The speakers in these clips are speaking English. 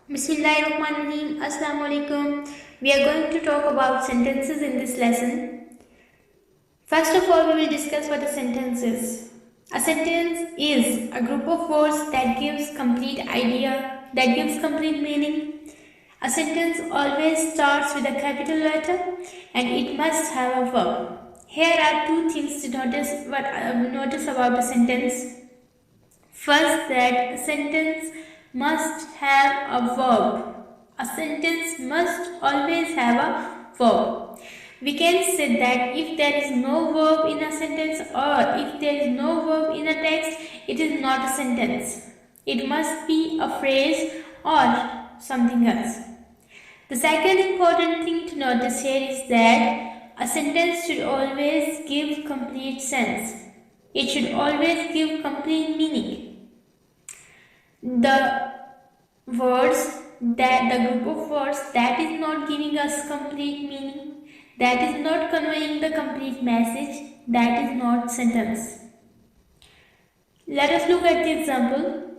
Bismillahirrahmanirrahim. Assalamu alaikum. We are going to talk about sentences in this lesson. First of all, we will discuss what a sentence is. A sentence is a group of words that gives complete idea, that gives complete meaning. A sentence always starts with a capital letter and it must have a verb. Here are two things to notice about a sentence. First, that a sentence must have a verb. A sentence must always have a verb. We can say that if there is no verb in a sentence or if there is no verb in a text, it is not a sentence. It must be a phrase or something else. The second important thing to notice here is that a sentence should always give complete sense. It should always give complete meaning. The group of words that is not giving us complete meaning, that is not conveying the complete message, that is not sentence. Let us look at the example.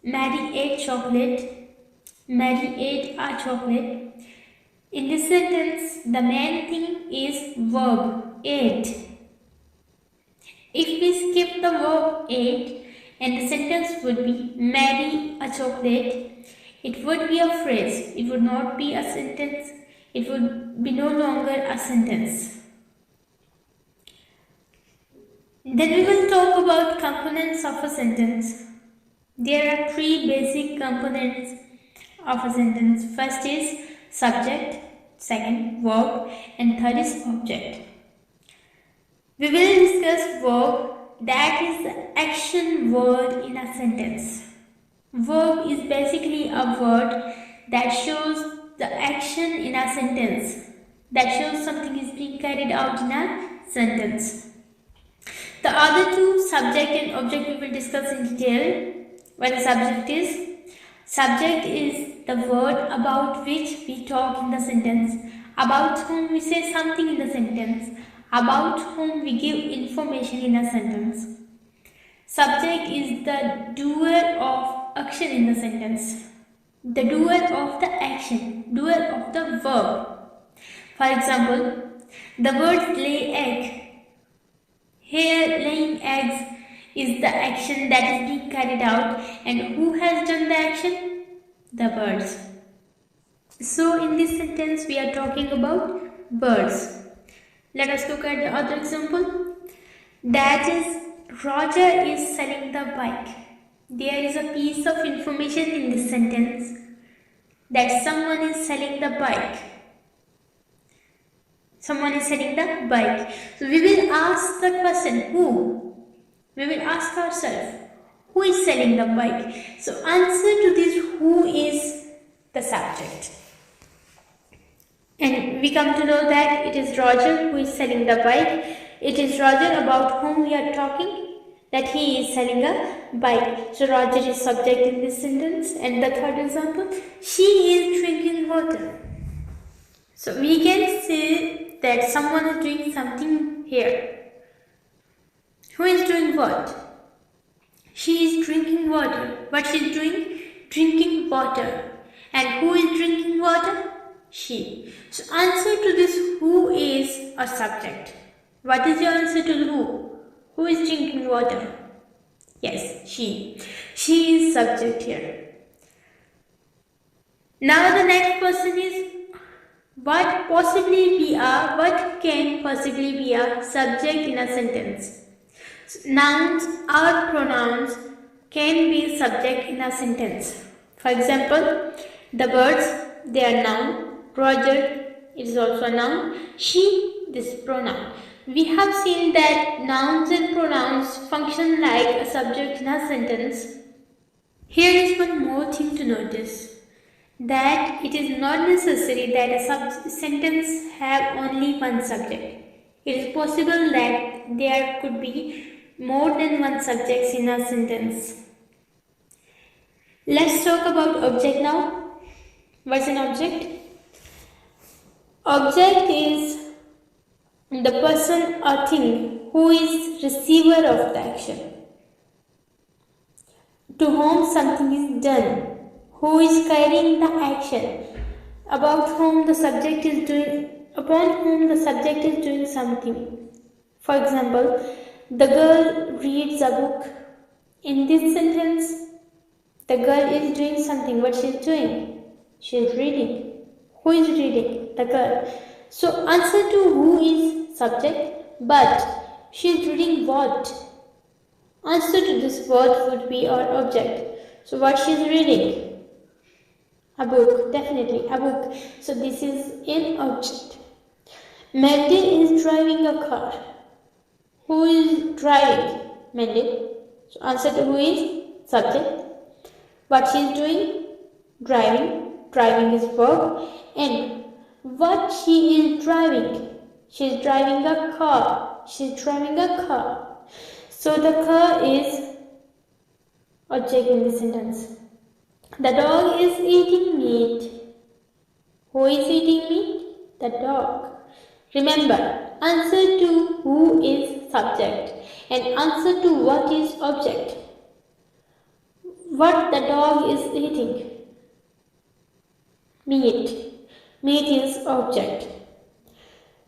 Mary ate chocolate. Mary ate a chocolate. In this sentence, the main thing is verb ate. If we skip the verb ate, and the sentence would be Mary a chocolate, it would be a phrase. It would not be a sentence. It would be no longer a sentence. Then we will talk about components of a sentence. There are three basic components of a sentence. First is subject, second verb, and third is object. We will discuss verb. That is the action word in a sentence. Verb is basically a word that shows the action in a sentence, that shows something is being carried out in a sentence. The other two, subject and object, we will discuss in detail. What a subject is the word about which we talk in the sentence, about whom we say something in the sentence, about whom we give information in a sentence. Subject is the doer of action in the sentence, the doer of the action, doer of the verb. For example, the word lay egg. Here, laying eggs is the action that is being carried out, and who has done the action? The birds. So in this sentence, we are talking about birds. Let us look at the other example. That is, Roger is selling the bike. There is a piece of information in this sentence that someone is selling the bike. Someone is selling the bike. So we will ask the question, who? We will ask ourselves, who is selling the bike? So answer to this, who is the subject. And we come to know that it is Roger who is selling the bike. It is Roger about whom we are talking, that he is selling a bike. So Roger is subject in this sentence. And the third example, she is drinking water. So we can say that someone is doing something here. Who is doing what? She is drinking water. What she is doing? Drinking water. And who is drinking water? She. So answer to this, who is a subject. What is your answer to the who? Who is drinking water? Yes, she. She is subject here. Now the next question is, what can possibly be a subject in a sentence? So, nouns or pronouns can be subject in a sentence. For example, the birds, they are noun. Roger, it is also a noun. She, this is pronoun. We have seen that nouns and pronouns function like a subject in a sentence. Here is one more thing to notice, that it is not necessary that a sentence have only one subject. It is possible that there could be more than one subject in a sentence. Let's talk about object now. What's an object? Object is the person or thing who is receiver of the action, to whom something is done, who is carrying the action, upon whom the subject is doing something. For example, the girl reads a book. In this sentence, the girl is doing something. What she is doing? She is reading. Who is reading? The girl. So answer to who is subject, but she is reading what? Answer to this word would be our object. So what she is reading? A book. Definitely a book. So this is an object. Mandy is driving a car. Who is driving? Mandy. So answer to who is subject. What she is doing? Driving. Driving is verb. And what she is driving? She is driving a car. She is driving a car. So the car is object in this sentence. The dog is eating meat. Who is eating meat? The dog. Remember, answer to who is subject and answer to what is object. What the dog is eating? Meat. Meat is object.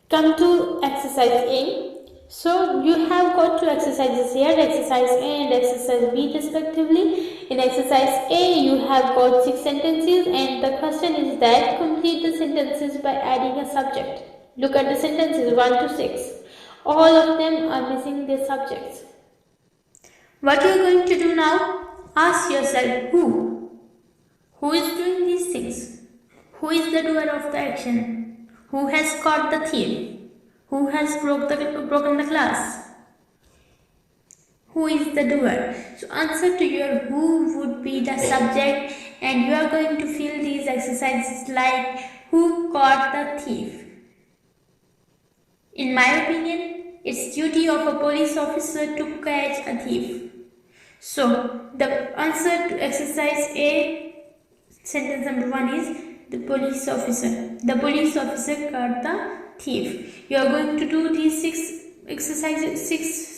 Come to exercise A. So you have got two exercises here, exercise A and exercise B respectively. In exercise A, you have got 6 sentences and the question is that complete the sentences by adding a subject. Look at the sentences 1 to 6. All of them are missing their subjects. What you are going to do now? Ask yourself who? Who is doing these things? Who is the doer of the action? Who has caught the thief? Who has broken the glass? Who is the doer? So answer to your who would be the subject and you are going to fill these exercises like who caught the thief. In my opinion, it's duty of a police officer to catch a thief. So the answer to exercise A, sentence number 1 is the police officer. The police officer caught the thief. You are going to do these 6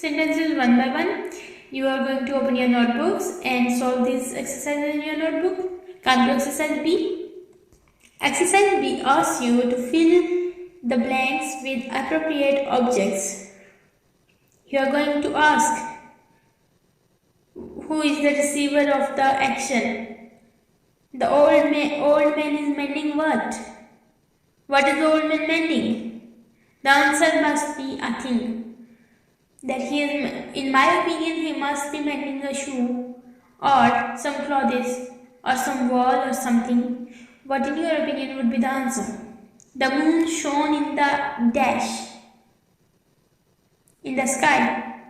sentences one by one. You are going to open your notebooks and solve these exercises in your notebook. Come to exercise B. Exercise B asks you to fill the blanks with appropriate objects. You are going to ask who is the receiver of the action. The old man is mending what? What is the old man mending? The answer must be a thing. That he is, in my opinion, he must be mending a shoe or some clothes or some wall or something. What in your opinion would be the answer? The moon shone in the dash, in the sky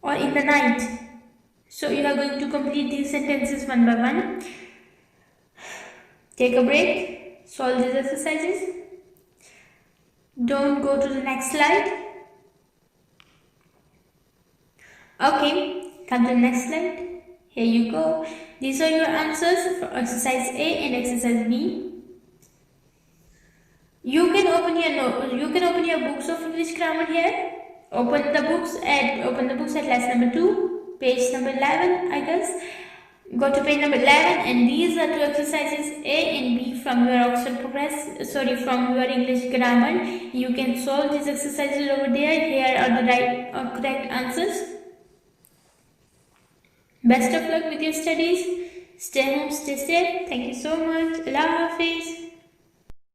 or in the night. So you are going to complete these sentences one by one. Take a break, solve these exercises. Don't go to the next slide. Okay, come to the next slide. Here you go. These are your answers for exercise A and exercise B. You can open your books of English grammar here. Open the books at lesson number 2, page number 11, I guess. Go to page number 11 and these are 2 exercises A and B from your from your English grammar. You can solve these exercises over there. Here are the right or correct answers. Best of luck with your studies. Stay home, stay safe. Thank you so much. Allah Hafiz.